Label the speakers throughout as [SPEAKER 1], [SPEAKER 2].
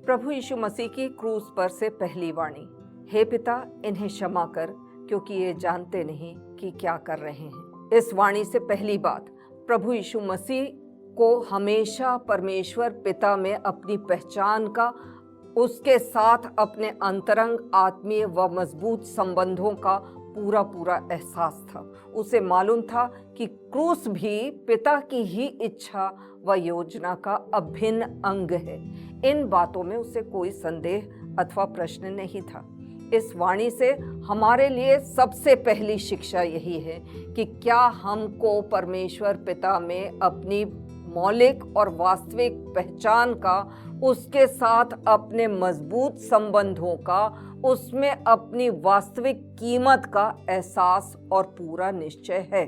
[SPEAKER 1] प्रभु यीशु मसीह की क्रूस पर से पहली वाणी। हे पिता, इन्हें क्षमा कर, क्योंकि ये जानते नहीं कि क्या कर रहे हैं। इस वाणी से पहली बात, प्रभु यीशु मसीह को हमेशा परमेश्वर पिता में अपनी पहचान का, उसके साथ अपने अंतरंग आत्मीय व मजबूत संबंधों का पूरा पूरा एहसास था। उसे मालूम था कि क्रूस भी पिता की ही इच्छा व योजना का अभिन्न अंग है। इन बातों में उसे कोई संदेह अथवा प्रश्न नहीं था। इस वाणी से हमारे लिए सबसे पहली शिक्षा यही है कि क्या हमको परमेश्वर पिता में अपनी मौलिक और वास्तविक पहचान का, उसके साथ अपने मजबूत संबंधों का, उसमें अपनी वास्तविक कीमत का एहसास और पूरा निश्चय है।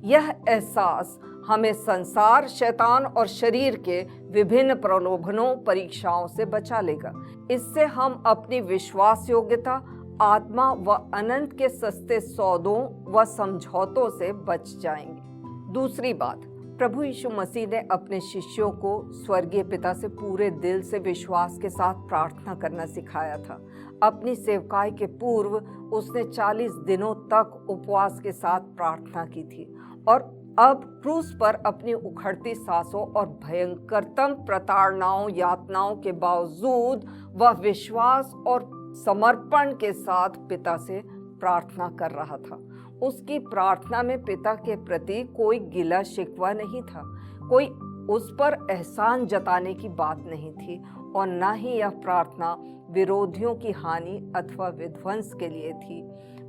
[SPEAKER 1] यह एहसास हमें संसार, शैतान और शरीर के विभिन्न प्रलोभनों, परीक्षाओं से बचा लेगा। इससे हम अपनी विश्वास योग्यता, आत्मा व अनंत के सस्ते सौदों व समझौतों से बच जाएंगे। दूसरी बात, प्रभु यीशु मसीह ने अपने शिष्यों को स्वर्गीय पिता से पूरे दिल से विश्वास के साथ प्रार्थना करना सिखाया था। अपनी सेवकाई के पूर्व उसने 40 दिनों तक उपवास के साथ प्रार्थना की थी और अब क्रूस पर अपनी उखड़ती सांसों और भयंकरतम प्रताड़नाओं, यातनाओं के बावजूद वह विश्वास और समर्पण के साथ पिता से प्रार्थना कर रहा था। उसकी प्रार्थना में पिता के प्रति कोई गिला शिकवा नहीं था, कोई उस पर एहसान जताने की बात नहीं थी और न ही यह प्रार्थना विरोधियों की हानि अथवा विध्वंस के लिए थी,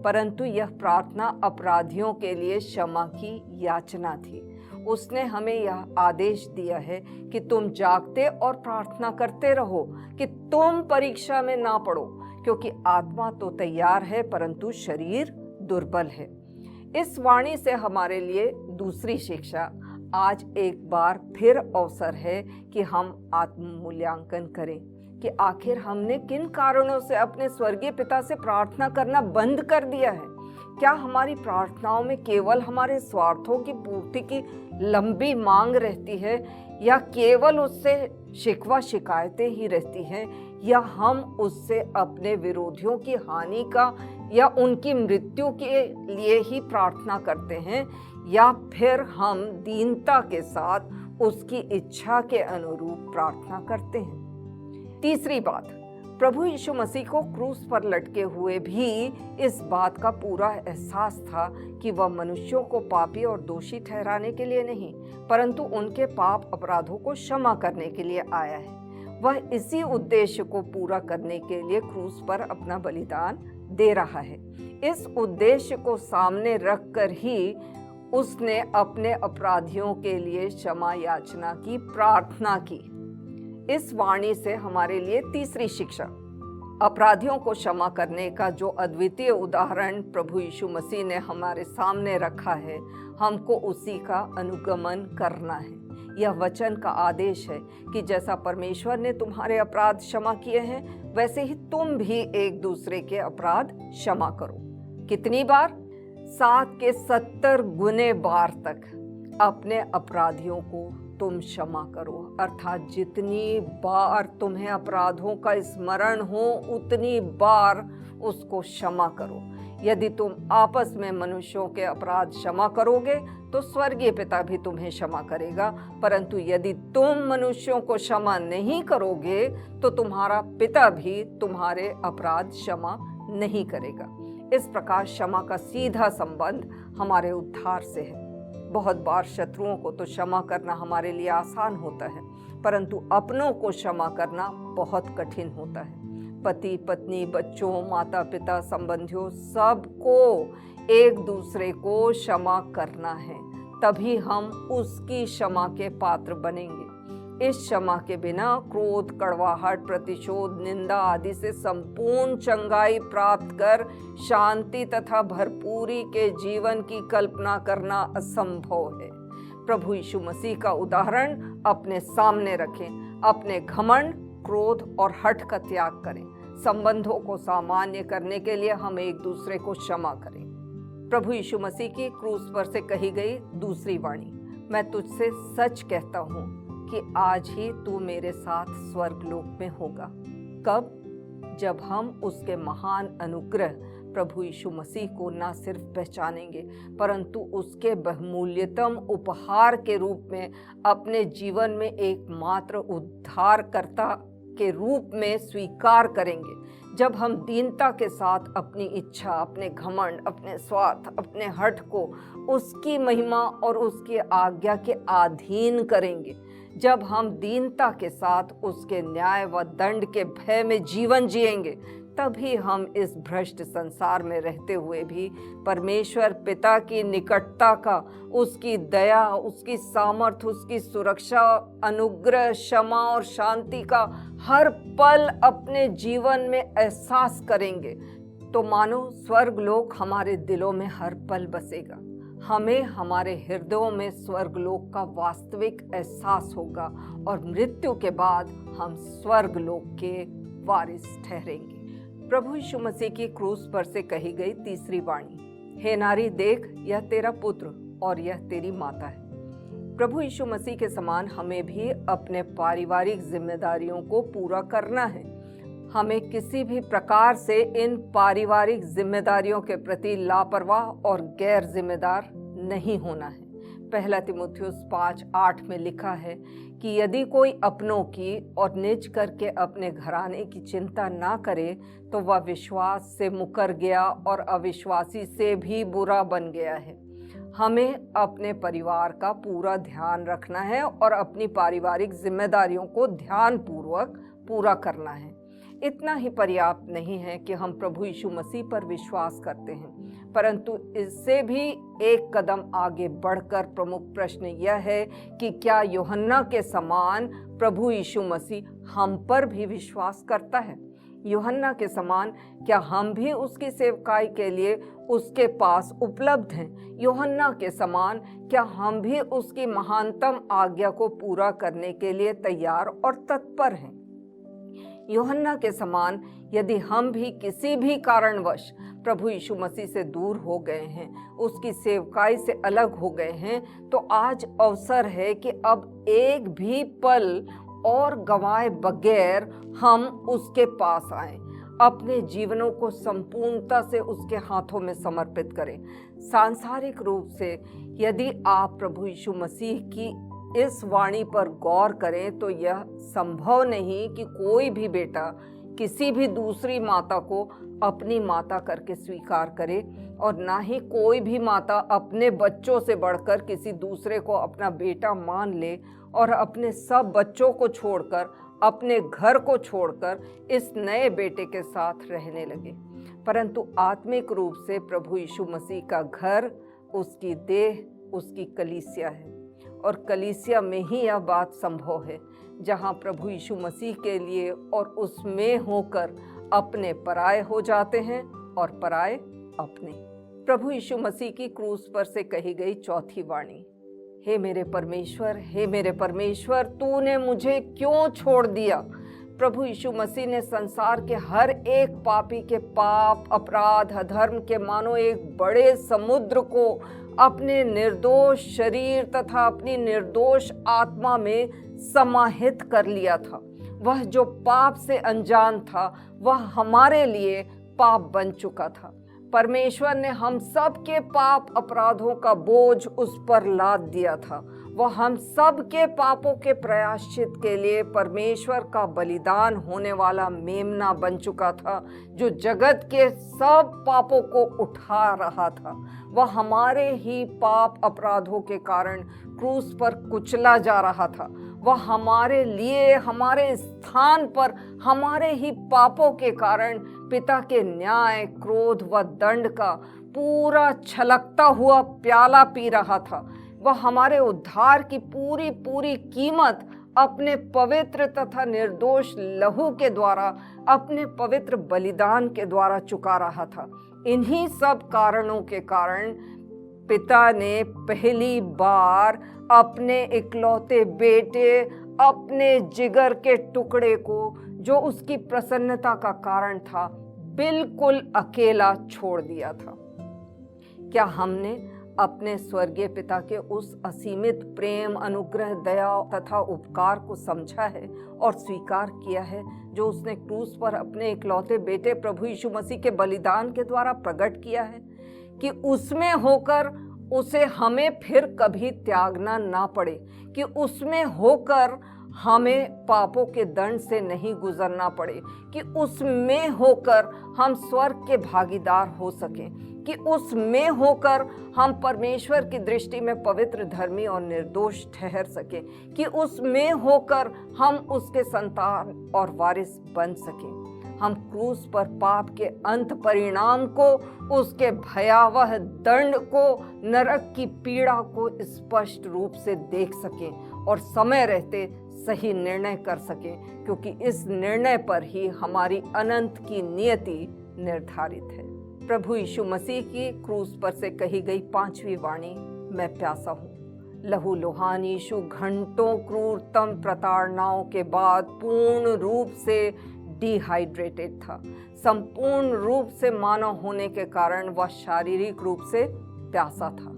[SPEAKER 1] परंतु यह प्रार्थना अपराधियों के लिए क्षमा की याचना थी। उसने हमें यह आदेश दिया है कि तुम जागते और प्रार्थना करते रहो कि तुम परीक्षा में ना पड़ो, क्योंकि आत्मा तो तैयार है परंतु शरीर दुर्बल है। इस वाणी से हमारे लिए दूसरी शिक्षा, आज एक बार फिर अवसर है कि हम आत्ममूल्यांकन करें कि आखिर हमने किन कारणों से अपने स्वर्गीय पिता से प्रार्थना करना बंद कर दिया है। क्या हमारी प्रार्थनाओं में केवल हमारे स्वार्थों की पूर्ति की लंबी मांग रहती है, या केवल उससे शिकवा शिकायतें ही रहती हैं, या हम उससे अपने विरोधियों की हानि का या उनकी मृत्यु के लिए ही प्रार्थना करते हैं, या फिर हम दीनता के साथ उसकी इच्छा के अनुरूप प्रार्थना करते हैं। तीसरी बात, प्रभु यीशु मसीह को क्रूस पर लटके हुए भी इस बात का पूरा एहसास था कि वह मनुष्यों को पापी और दोषी ठहराने के लिए नहीं, परंतु उनके पाप अपराधों को क्षमा करने के लिए आया है। वह इसी उद्देश्य को पूरा करने के लिए क्रूस पर अपना बलिदान दे रहा है। इस उद्देश्य को सामने रखकर ही उसने अपने अपराधियों के लिए क्षमा याचना की प्रार्थना की। इस वाणी से हमारे लिए तीसरी शिक्षा, अपराधियों को क्षमा करने का जो अद्वितीय उदाहरण प्रभु यीशु मसीह ने हमारे सामने रखा है, हमको उसी का अनुगमन करना है। यह वचन का आदेश है कि जैसा परमेश्वर ने तुम्हारे अपराध क्षमा किए हैं, वैसे ही तुम भी एक दूसरे के अपराध क्षमा करो। कितनी बार? 7 के 70 गुने बार तक अपने अपराधियों को तुम क्षमा करो। अर्थात जितनी बार तुम्हें अपराधों का स्मरण हो, उतनी बार उसको क्षमा करो। यदि तुम आपस में मनुष्यों के अपराध क्षमा करोगे तो स्वर्गीय पिता भी तुम्हें क्षमा करेगा, परंतु यदि तुम मनुष्यों को क्षमा नहीं करोगे तो तुम्हारा पिता भी तुम्हारे अपराध क्षमा नहीं करेगा। इस प्रकार क्षमा का सीधा संबंध हमारे उद्धार से है। बहुत बार शत्रुओं को तो क्षमा करना हमारे लिए आसान होता है, परंतु अपनों को क्षमा करना बहुत कठिन होता है। पति, पत्नी, बच्चों, माता पिता, संबंधियों, सबको एक दूसरे को क्षमा करना है, तभी हम उसकी क्षमा के पात्र बनेंगे। इस क्षमा के बिना क्रोध, कड़वाहट, प्रतिशोध, निंदा आदि से संपूर्ण चंगाई प्राप्त कर शांति तथा भरपूरी के जीवन की कल्पना करना असंभव है। प्रभु यीशु मसीह का उदाहरण अपने सामने रखें। अपने घमंड, क्रोध और हठ का त्याग करें। संबंधों को सामान्य करने के लिए हम एक दूसरे को क्षमा करें। प्रभु यीशु मसीह की क्रूस पर से कही गई दूसरी वाणी, मैं तुझसे सच कहता हूँ कि आज ही तू मेरे साथ स्वर्गलोक में होगा। कब? जब हम उसके महान अनुग्रह प्रभु यीशु मसीह को न सिर्फ पहचानेंगे परंतु उसके बहुमूल्यतम उपहार के रूप में अपने जीवन में एकमात्र उद्धारकर्ता के रूप में स्वीकार करेंगे। जब हम दीनता के साथ अपनी इच्छा, अपने घमंड, अपने स्वार्थ, अपने हठ को उसकी महिमा और उसकी आज्ञा के अधीन करेंगे, जब हम दीनता के साथ उसके न्याय व दंड के भय में जीवन जिएंगे, तभी हम इस भ्रष्ट संसार में रहते हुए भी परमेश्वर पिता की निकटता का, उसकी दया, उसकी सामर्थ, उसकी सुरक्षा, अनुग्रह, क्षमा और शांति का हर पल अपने जीवन में एहसास करेंगे। तो मानो स्वर्गलोक हमारे दिलों में हर पल बसेगा। हमें हमारे हृदयों में स्वर्गलोक का वास्तविक एहसास होगा और मृत्यु के बाद हम स्वर्गलोक के वारिस ठहरेंगे। प्रभु यीशु मसीह की क्रूस पर से कही गई तीसरी वाणी, हे नारी देख, यह तेरा पुत्र और यह तेरी माता है। प्रभु यीशु मसीह के समान हमें भी अपने पारिवारिक जिम्मेदारियों को पूरा करना है। हमें किसी भी प्रकार से इन पारिवारिक जिम्मेदारियों के प्रति लापरवाह और गैर जिम्मेदार नहीं होना है। पहला तीमुथियुस 5:8 में लिखा है कि यदि कोई अपनों की और निज करके अपने घराने की चिंता ना करे तो वह विश्वास से मुकर गया और अविश्वासी से भी बुरा बन गया है। हमें अपने परिवार का पूरा ध्यान रखना है और अपनी पारिवारिक जिम्मेदारियों को ध्यानपूर्वक पूरा करना है। इतना ही पर्याप्त नहीं है कि हम प्रभु यीशु मसीह पर विश्वास करते हैं, परंतु इससे भी एक कदम आगे बढ़कर प्रमुख प्रश्न यह है कि क्या यूहन्ना के समान प्रभु यीशु मसीह हम पर भी विश्वास करता है? यूहन्ना के समान क्या हम भी उसकी सेवकाई के लिए उसके पास उपलब्ध हैं? यूहन्ना के समान क्या हम भी उसकी महानतम आज्ञा को पूरा करने के लिए तैयार और तत्पर हैं? यूहन्ना के समान यदि हम भी किसी भी कारणवश प्रभु यीशु मसीह से दूर हो गए हैं, उसकी सेवकाई से अलग हो गए हैं, तो आज अवसर है कि अब एक भी पल और गंवाए बगैर हम उसके पास आएं, अपने जीवनों को संपूर्णता से उसके हाथों में समर्पित करें। सांसारिक रूप से यदि आप प्रभु यीशु मसीह की इस वाणी पर गौर करें तो यह संभव नहीं कि कोई भी बेटा किसी भी दूसरी माता को अपनी माता करके स्वीकार करे और ना ही कोई भी माता अपने बच्चों से बढ़कर किसी दूसरे को अपना बेटा मान ले और अपने सब बच्चों को छोड़कर, अपने घर को छोड़कर इस नए बेटे के साथ रहने लगे। परंतु आत्मिक रूप से प्रभु यीशु मसीह का घर, उसकी देह, उसकी कलीसिया है और कलीसिया में ही यह बात संभव है जहाँ प्रभु यीशु मसीह के लिए और उसमें होकर अपने पराये हो जाते हैं और पराये अपने। प्रभु यीशु मसीह की क्रूस पर से कही गई चौथी वाणी, हे मेरे परमेश्वर, हे मेरे परमेश्वर, तूने मुझे क्यों छोड़ दिया? प्रभु यीशु मसीह ने संसार के हर एक पापी के पाप, अपराध, अधर्म के मानो एक बड़े समुद्र को अपने निर्दोष शरीर तथा अपनी निर्दोष आत्मा में समाहित कर लिया था। वह जो पाप से अनजान था, वह हमारे लिए पाप बन चुका था। परमेश्वर ने हम सब के पाप अपराधों का बोझ उस पर लाद दिया था। वह हम सब के पापों के प्रायश्चित के लिए परमेश्वर का बलिदान होने वाला मेमना बन चुका था, जो जगत के सब पापों को उठा रहा था। वह हमारे ही पाप अपराधों के कारण क्रूस पर कुचला जा रहा था। वह हमारे लिए, हमारे स्थान पर, हमारे ही पापों के कारण पिता के न्याय, क्रोध व दंड का पूरा छलकता हुआ प्याला पी रहा था। वह हमारे उद्धार की पूरी पूरी कीमत अपने पवित्र तथा निर्दोष लहू के द्वारा, अपने पवित्र बलिदान के द्वारा चुका रहा था। इन्हीं सब कारणों के कारण पिता ने पहली बार अपने इकलौते बेटे, अपने जिगर के टुकड़े को, जो उसकी प्रसन्नता का कारण था, बिल्कुल अकेला छोड़ दिया था। क्या हमने अपने स्वर्गीय पिता के उस असीमित प्रेम, अनुग्रह, दया तथा उपकार को समझा है और स्वीकार किया है, जो उसने क्रूस पर अपने इकलौते बेटे प्रभु यीशु मसीह के बलिदान के द्वारा प्रकट किया है, कि उसमें होकर उसे हमें फिर कभी त्यागना ना पड़े, कि उसमें होकर हमें पापों के दंड से नहीं गुजरना पड़े, कि उसमें होकर हम स्वर्ग के भागीदार हो सकें, कि उसमें होकर हम परमेश्वर की दृष्टि में पवित्र, धर्मी और निर्दोष ठहर सकें, कि उसमें होकर हम उसके संतान और वारिस बन सकें। हम क्रूस पर पाप के अंत परिणाम को, उसके भयावह दंड को, नरक की पीड़ा को स्पष्ट रूप से देख सकें और समय रहते सही निर्णय कर सकें, क्योंकि इस निर्णय पर ही हमारी अनंत की नियति निर्धारित है। प्रभु यीशु मसीह की क्रूस पर से कही गई 5वीं वाणी, मैं प्यासा हूँ। लहूलुहान यीशु घंटों क्रूरतम प्रताड़नाओं के बाद पूर्ण रूप से डिहाइड्रेटेड था। संपूर्ण रूप से मानव होने के कारण वह शारीरिक रूप से प्यासा था।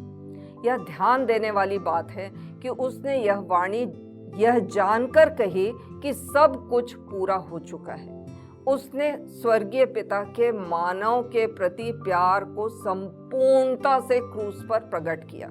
[SPEAKER 1] यह ध्यान देने वाली बात है कि उसने यह वाणी यह जानकर कही कि सब कुछ पूरा हो चुका है। उसने स्वर्गीय पिता के मानव के प्रति प्यार को संपूर्णता से क्रूस पर प्रकट किया।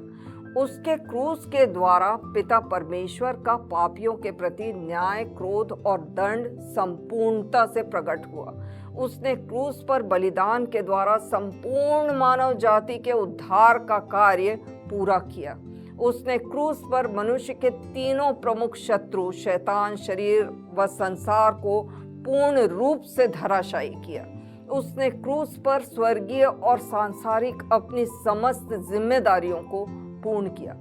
[SPEAKER 1] उसके क्रूस के द्वारा पिता परमेश्वर का पापियों के प्रति न्याय, क्रोध और दंड संपूर्णता से प्रकट हुआ। उसने क्रूस पर बलिदान के द्वारा संपूर्ण मानव जाति के उद्धार का कार्य पूरा किया। उसने क्रूस पर मनुष्य के तीनों प्रमुख शत्रु शैतान, शरीर व संसार को पूर्ण रूप से धराशायी किया। उसने क्रूस पर स्वर्गीय और सांसारिक अपनी समस्त जिम्मेदारियों को पूर्ण किया।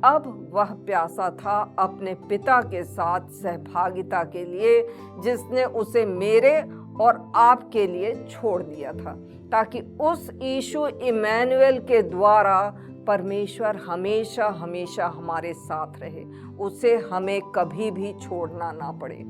[SPEAKER 1] अब वह प्यासा था अपने पिता के साथ सहभागिता के लिए, जिसने उसे मेरे और आपके लिए छोड़ दिया था, ताकि उस यीशु इमैनुएल के द्वारा परमेश्वर हमेशा हमेशा हमारे साथ रहे, उसे हमें कभी भी छोड़ना ना पड़े।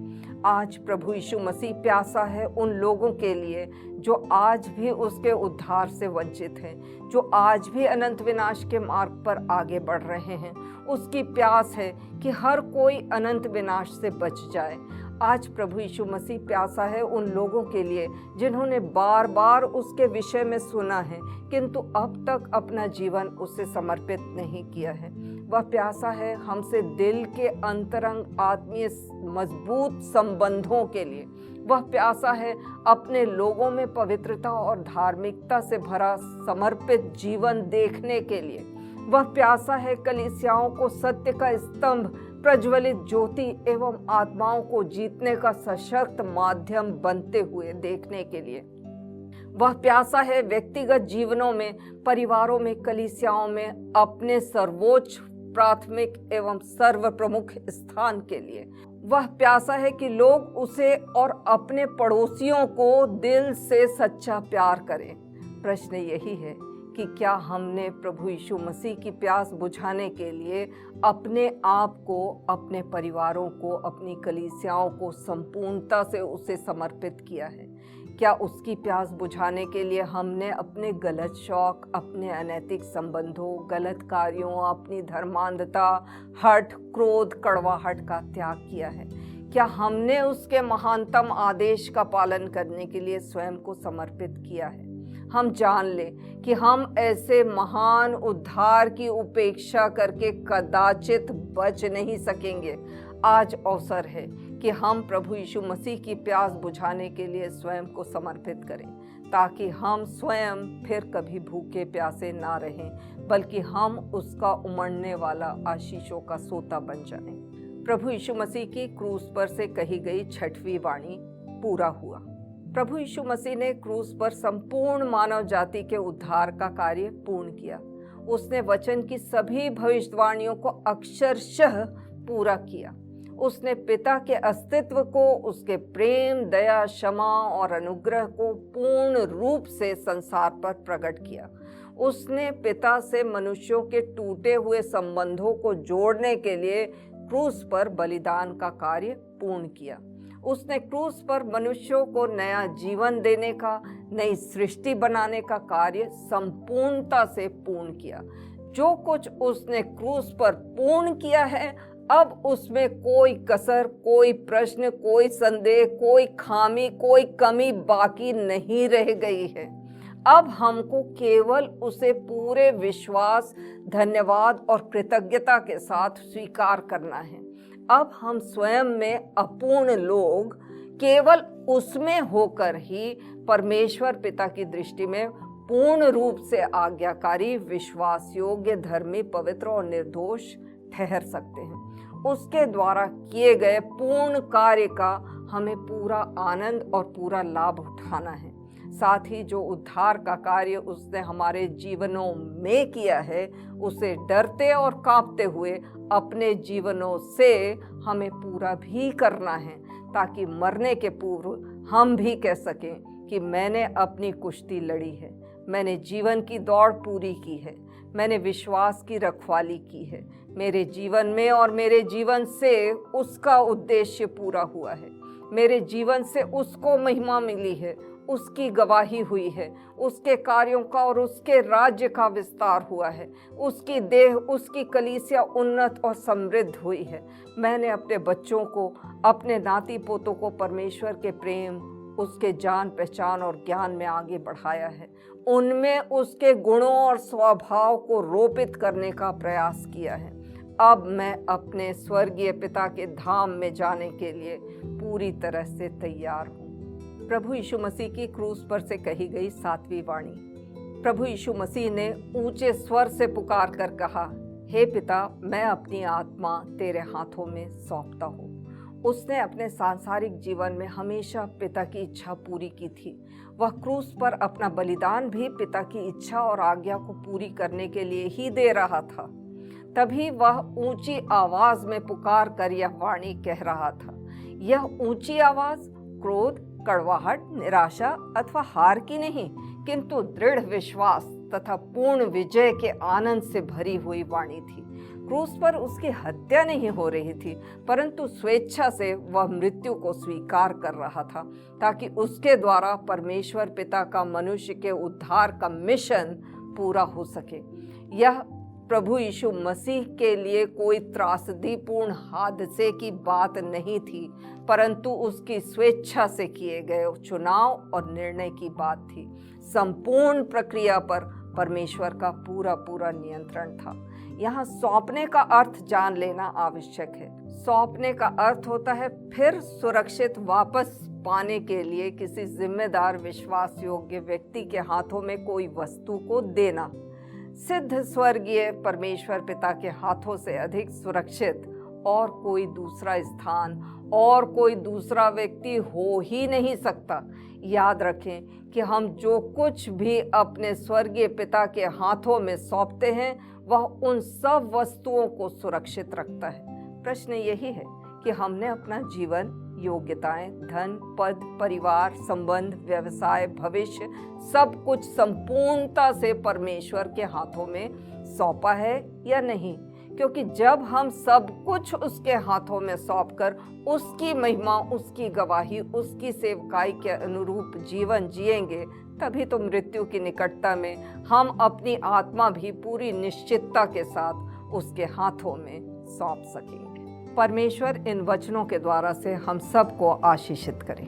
[SPEAKER 1] आज प्रभु यीशु मसीह प्यासा है उन लोगों के लिए जो आज भी उसके उद्धार से वंचित हैं, जो आज भी अनंत विनाश के मार्ग पर आगे बढ़ रहे हैं। उसकी प्यास है कि हर कोई अनंत विनाश से बच जाए। आज प्रभु यीशु मसीह प्यासा है उन लोगों के लिए जिन्होंने बार बार उसके विषय में सुना है, किंतु अब तक अपना जीवन उसे समर्पित नहीं किया है। वह प्यासा है हमसे दिल के अंतरंग आत्मीय मजबूत संबंधों के लिए। वह प्यासा है अपने लोगों में पवित्रता और धार्मिकता से भरा समर्पित जीवन देखने के लिए। वह प्यासा है कलीसियाओं को सत्य का स्तंभ, प्रज्वलित ज्योति एवं आत्माओं को जीतने का सशक्त माध्यम बनते हुए देखने के लिए। वह प्यासा है व्यक्तिगत जीवनों में, परिवारों में, कलीसियाओं में अपने सर्वोच्च, प्राथमिक एवं सर्व प्रमुख स्थान के लिए। वह प्यासा है कि लोग उसे और अपने पड़ोसियों को दिल से सच्चा प्यार करें। प्रश्न यही है कि क्या हमने प्रभु यीशु मसीह की प्यास बुझाने के लिए अपने आप को, अपने परिवारों को, अपनी कलीसियाओं को संपूर्णता से उसे समर्पित किया है? क्या उसकी प्यास बुझाने के लिए हमने अपने गलत शौक, अपने अनैतिक संबंधों, गलत कार्यों, अपनी धर्मांधता, हठ, क्रोध, कड़वाहट का त्याग किया है? क्या हमने उसके महानतम आदेश का पालन करने के लिए स्वयं को समर्पित किया है? हम जान लें कि हम ऐसे महान उद्धार की उपेक्षा करके कदाचित बच नहीं सकेंगे। आज अवसर है कि हम प्रभु यीशु मसीह की प्यास बुझाने के लिए स्वयं को समर्पित करें, ताकि हम स्वयं फिर कभी भूखे प्यासे ना रहें, बल्कि हम उसका उमड़ने वाला आशीषों का सोता बन जाएं। प्रभु यीशु मसीह की क्रूस पर से कही गई 6वीं वाणी पूरा हुआ। प्रभु यीशु मसीह ने क्रूस पर संपूर्ण मानव जाति के उद्धार का कार्य पूर्ण किया। उसने वचन की सभी भविष्यवाणियों को अक्षरशः पूरा किया। उसने पिता के अस्तित्व को, उसके प्रेम, दया, क्षमा और अनुग्रह को पूर्ण रूप से संसार पर प्रकट किया। उसने पिता से मनुष्यों के टूटे हुए संबंधों को जोड़ने के लिए क्रूस पर बलिदान का कार्य पूर्ण किया। उसने क्रूस पर मनुष्यों को नया जीवन देने का, नई सृष्टि बनाने का कार्य संपूर्णता से पूर्ण किया। जो कुछ उसने क्रूस पर पूर्ण किया है, अब उसमें कोई कसर, कोई प्रश्न, कोई संदेह, कोई खामी, कोई कमी बाकी नहीं रह गई है। अब हमको केवल उसे पूरे विश्वास, धन्यवाद और कृतज्ञता के साथ स्वीकार करना है। अब हम स्वयं में अपूर्ण लोग केवल उसमें होकर ही परमेश्वर पिता की दृष्टि में पूर्ण रूप से आज्ञाकारी, विश्वास योग्य, धर्मी, पवित्र और निर्दोष ठहर सकते हैं। उसके द्वारा किए गए पूर्ण कार्य का हमें पूरा आनंद और पूरा लाभ उठाना है। साथ ही जो उद्धार का कार्य उसने हमारे जीवनों में किया है, उसे डरते और कांपते हुए अपने जीवनों से हमें पूरा भी करना है, ताकि मरने के पूर्व हम भी कह सकें कि मैंने अपनी कुश्ती लड़ी है, मैंने जीवन की दौड़ पूरी की है, मैंने विश्वास की रखवाली की है। मेरे जीवन में और मेरे जीवन से उसका उद्देश्य पूरा हुआ है। मेरे जीवन से उसको महिमा मिली है, उसकी गवाही हुई है, उसके कार्यों का और उसके राज्य का विस्तार हुआ है, उसकी देह, उसकी कलीसिया उन्नत और समृद्ध हुई है। मैंने अपने बच्चों को, अपने नाती पोतों को परमेश्वर के प्रेम, उसके जान पहचान और ज्ञान में आगे बढ़ाया है। उनमें उसके गुणों और स्वभाव को रोपित करने का प्रयास किया है। अब मैं अपने स्वर्गीय पिता के धाम में जाने के लिए पूरी तरह से तैयार हूँ। प्रभु यीशु मसीह की क्रूस पर से कही गई 7वीं वाणी। प्रभु यीशु मसीह ने ऊंचे स्वर से पुकार कर कहा, हे पिता, मैं अपनी आत्मा तेरे हाथों में सौंपता हूँ। उसने अपने सांसारिक जीवन में हमेशा पिता की इच्छा पूरी की थी। वह क्रूस पर अपना बलिदान भी पिता की इच्छा और आज्ञा को पूरी करने के लिए ही दे रहा था। तभी वह ऊंची आवाज में पुकार कर यह वाणी कह रहा था। यह ऊंची आवाज क्रोध, कड़वाहट, निराशा अथवा हार की नहीं, किंतु दृढ़ विश्वास तथा पूर्ण विजय के आनंद से भरी हुई वाणी थी। क्रूस पर उसकी हत्या नहीं हो रही थी, परंतु स्वेच्छा से वह मृत्यु को स्वीकार कर रहा था, ताकि उसके द्वारा परमेश्वर पिता का मनुष्य के उद्धार का मिशन पूरा हो सके। यह प्रभु यीशु मसीह के लिए कोई त्रासदीपूर्ण हादसे की बात नहीं थी, परंतु उसकी स्वेच्छा से किए गए चुनाव और निर्णय की बात थी। संपूर्ण प्रक्रिया पर परमेश्वर का पूरा नियंत्रण था। यहाँ सौंपने का अर्थ जान लेना आवश्यक है। सौंपने का अर्थ होता है फिर सुरक्षित वापस पाने के लिए किसी जिम्मेदार, विश्वास योग्य व्यक्ति के हाथों में कोई वस्तु को देना। सिद्ध स्वर्गीय परमेश्वर पिता के हाथों से अधिक सुरक्षित और कोई दूसरा स्थान और कोई दूसरा व्यक्ति हो ही नहीं सकता। याद रखें कि हम जो कुछ भी अपने स्वर्गीय पिता के हाथों में सौंपते हैं, वह उन सब वस्तुओं को सुरक्षित रखता है। प्रश्न यही है कि हमने अपना जीवन, योग्यताएं, धन, पद, परिवार, संबंध, व्यवसाय, भविष्य, सब कुछ संपूर्णता से परमेश्वर के हाथों में सौंपा है या नहीं? क्योंकि जब हम सब कुछ उसके हाथों में सौंपकर उसकी महिमा, उसकी गवाही, उसकी सेवकाई के अनुरूप जीवन जिएंगे, तभी तो मृत्यु की निकटता में हम अपनी आत्मा भी पूरी निश्चितता के साथ उसके हाथों में सौंप सकेंगे। परमेश्वर इन वचनों के द्वारा से हम सबको आशीषित करें।